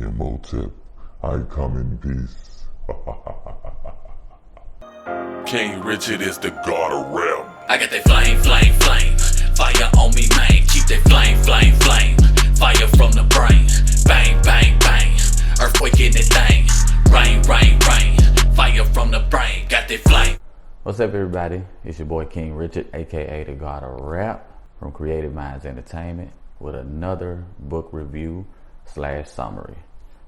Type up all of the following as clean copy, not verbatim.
Imhotep, I come in peace. King Richard is the god of rap. I got that flame, flame, flame. Fire on me, man. Keep that flame, flame, flame. Fire from the brain. Bang, bang, bang. Earthquake in that thing. Rain, rain, rain. Fire from the brain. Got that flame. What's up, everybody? It's your boy King Richard, aka the God of Rap, from Creative Minds Entertainment, with another book review / summary.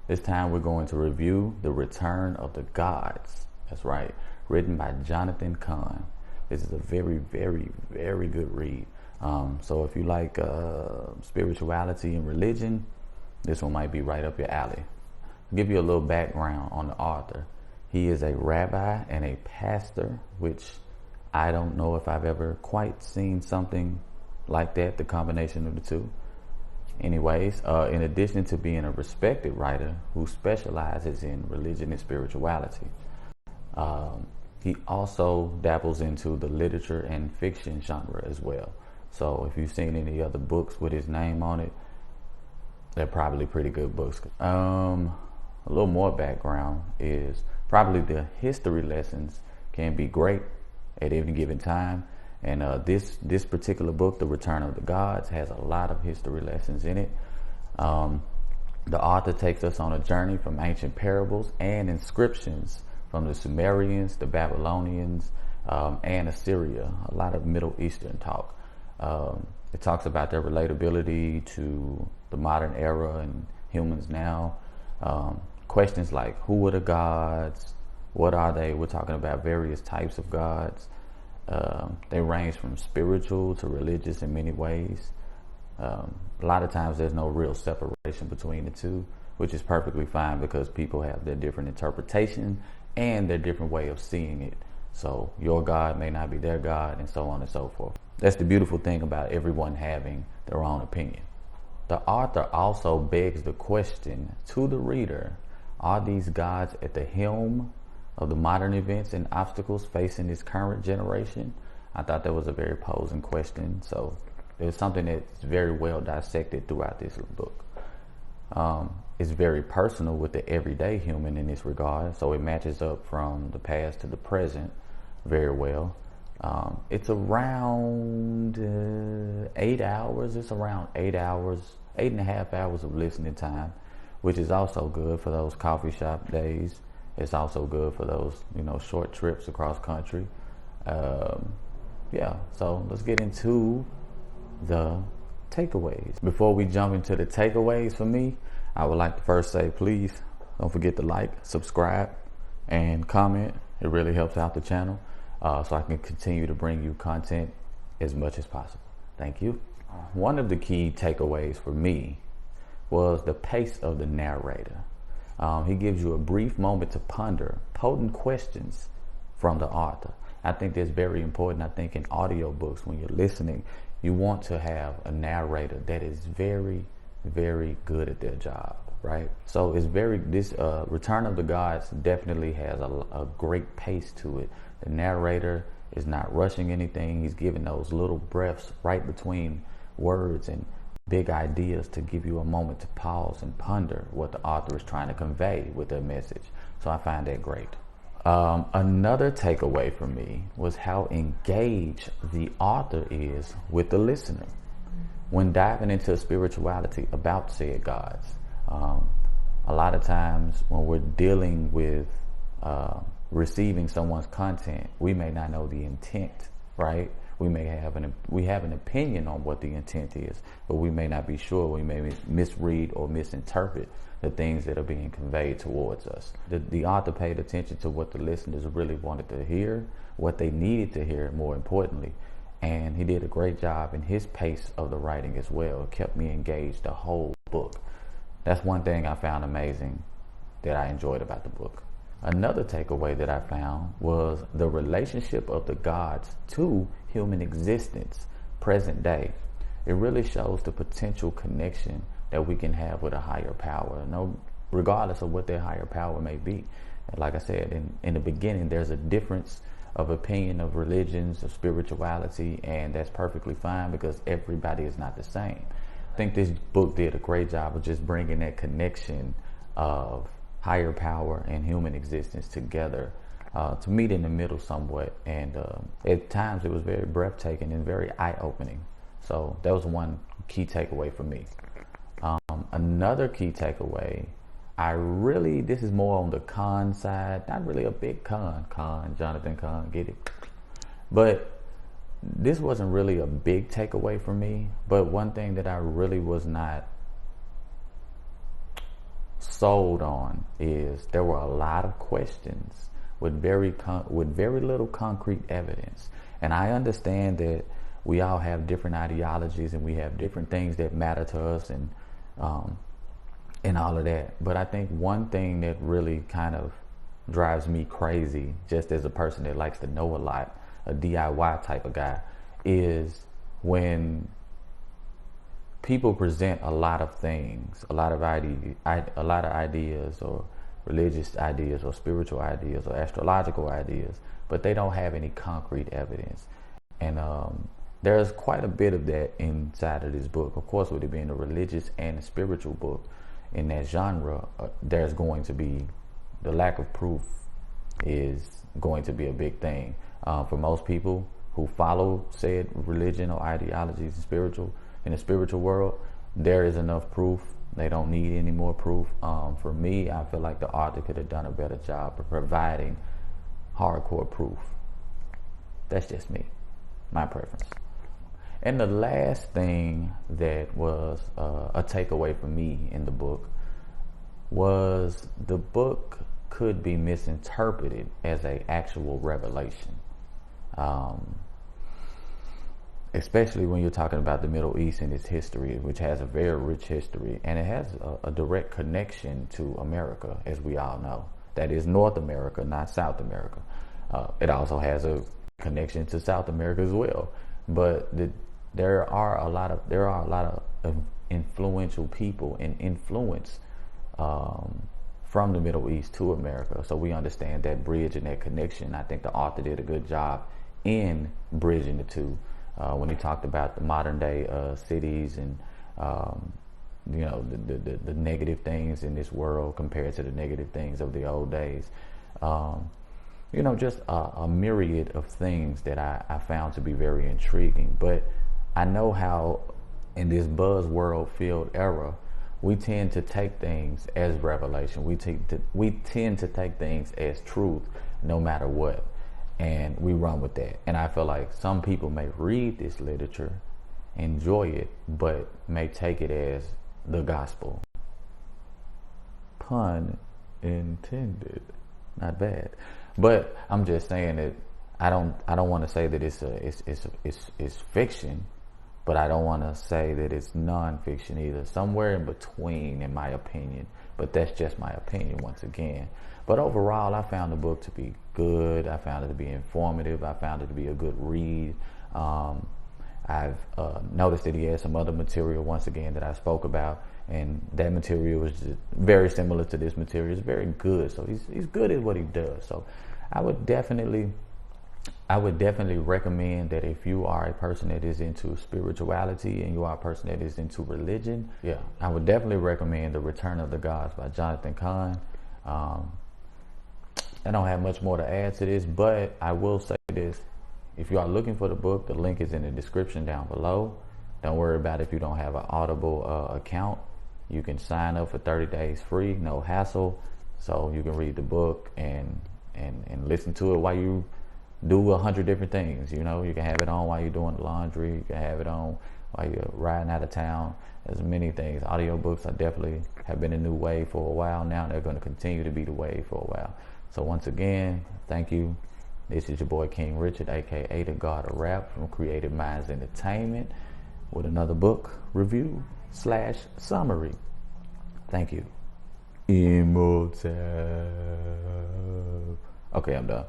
This time we're going to review The Return of the Gods. That's right, written by Jonathan Cahn. This is a very, very, very good read. So if you like spirituality and religion, this one might be right up your alley. I'll give you a little background on the author. He is a rabbi and a pastor, which I don't know if I've ever quite seen something like that, the combination of the two. Anyways, in addition to being a respected writer who specializes in religion and spirituality, he also dabbles into the literature and fiction genre as well. So if you've seen any other books with his name on it, they're probably pretty good books. A little more background is probably the history lessons can be great at any given time. And this particular book, The Return of the Gods, has a lot of history lessons in it. The author takes us on a journey from ancient parables and inscriptions from the Sumerians, the Babylonians, and Assyria. A lot of Middle Eastern talk. It talks about their relatability to the modern era and humans now. Questions like, who are the gods? What are they? We're talking about various types of gods. They range from spiritual to religious in many ways. A lot of times there's no real separation between the two, which is perfectly fine because people have their different interpretation and their different way of seeing it. So your God may not be their God, and so on and so forth. That's the beautiful thing about everyone having their own opinion. The author also begs the question to the reader, are these gods at the helm of the modern events and obstacles facing this current generation? I thought that was a very posing question. So it's something that's very well dissected throughout this book. It's very personal with the everyday human in this regard. So it matches up from the past to the present very well. It's around 8 hours. It's around 8 hours, 8.5 hours of listening time, which is also good for those coffee shop days. It's also good for those, short trips across country. So let's get into the takeaways. Before we jump into the takeaways for me, I would like to first say, please don't forget to like, subscribe, and comment. It really helps out the channel so I can continue to bring you content as much as possible. Thank you. One of the key takeaways for me was the pace of the narrator. He gives you a brief moment to ponder potent questions from the author. I think that's very important. I think in audiobooks, when you're listening, you want to have a narrator that is very, very good at their job, right? So this Return of the Gods definitely has a great pace to it. The narrator is not rushing anything. He's giving those little breaths right between words and big ideas to give you a moment to pause and ponder what the author is trying to convey with their message. So I find that great. Another takeaway for me was how engaged the author is with the listener when diving into spirituality about said gods. A lot of times when we're dealing with receiving someone's content, we may not know the intent, right? We have an opinion on what the intent is, but we may not be sure. We may misread or misinterpret the things that are being conveyed towards us. The author paid attention to what the listeners really wanted to hear, what they needed to hear, more importantly, and he did a great job in his pace of the writing as well. It kept me engaged the whole book. That's one thing I found amazing that I enjoyed about the book. Another takeaway that I found was the relationship of the gods to human existence, present day. It really shows the potential connection that we can have with a higher power, regardless of what their higher power may be. And like I said, in the beginning, there's a difference of opinion of religions, of spirituality, and that's perfectly fine because everybody is not the same. I think this book did a great job of just bringing that connection of higher power and human existence together to meet in the middle somewhat. And at times it was very breathtaking and very eye-opening. So that was one key takeaway for me. Another key takeaway, this is more on the Cahn side, not really a big Cahn, Jonathan Cahn, get it? But this wasn't really a big takeaway for me, but one thing that I really was not sold on is there were a lot of questions with very little concrete evidence. And I understand that we all have different ideologies and we have different things that matter to us and all of that. But I think one thing that really kind of drives me crazy, just as a person that likes to know a lot, a DIY type of guy, is when people present a lot of things, a lot of ideas, or religious ideas, or spiritual ideas, or astrological ideas, but they don't have any concrete evidence. And there's quite a bit of that inside of this book. Of course, with it being a religious and a spiritual book in that genre, there's going to be the lack of proof is going to be a big thing for most people who follow said religion or ideologies in the spiritual world. There is enough proof. They don't need any more proof. For me, I feel like the author could have done a better job of providing hardcore proof. That's just me, my preference. And the last thing that was a takeaway for me in the book was the book could be misinterpreted as an actual revelation. Especially when you're talking about the Middle East and its history, which has a very rich history, and it has a direct connection to America, as we all know. That is North America, not South America. It also has a connection to South America as well. But there are a lot of influential people and influence from the Middle East to America. So we understand that bridge and that connection. I think the author did a good job in bridging the two. When he talked about the modern day cities and the negative things in this world compared to the negative things of the old days, just a myriad of things that I found to be very intriguing. But I know how in this buzzword filled era, we tend to take things as revelation. We tend to take things as truth, no matter what. And we run with that. And I feel like some people may read this literature, enjoy it, but may take it as the gospel. Pun intended. Not bad. But I'm just saying that I don't want to say that it's fiction, but I don't want to say that it's non-fiction either. Somewhere in between, in my opinion. But that's just my opinion once again. But overall, I found the book to be good. I found it to be informative. I found it to be a good read. I've noticed that he has some other material, once again, that I spoke about. And that material was just very similar to this material. It's very good. So he's good at what he does. So I would definitely recommend that if you are a person that is into spirituality and you are a person that is into religion, I would definitely recommend The Return of the Gods by Jonathan Cahn. I don't have much more to add to this, but I will say this. If you are looking for the book, the link is in the description down below. Don't worry about if you don't have an Audible account. You can sign up for 30 days free, no hassle. So you can read the book and listen to it while you do 100 different things. You can have it on while you're doing the laundry. You can have it on while you're riding out of town. There's many things. Audiobooks are definitely have been a new wave for a while now. They're going to continue to be the wave for a while. So once again, thank you. This is your boy King Richard, aka the God of Rap from Creative Minds Entertainment, with another book review / summary. Thank you. Immortal. Okay, I'm done.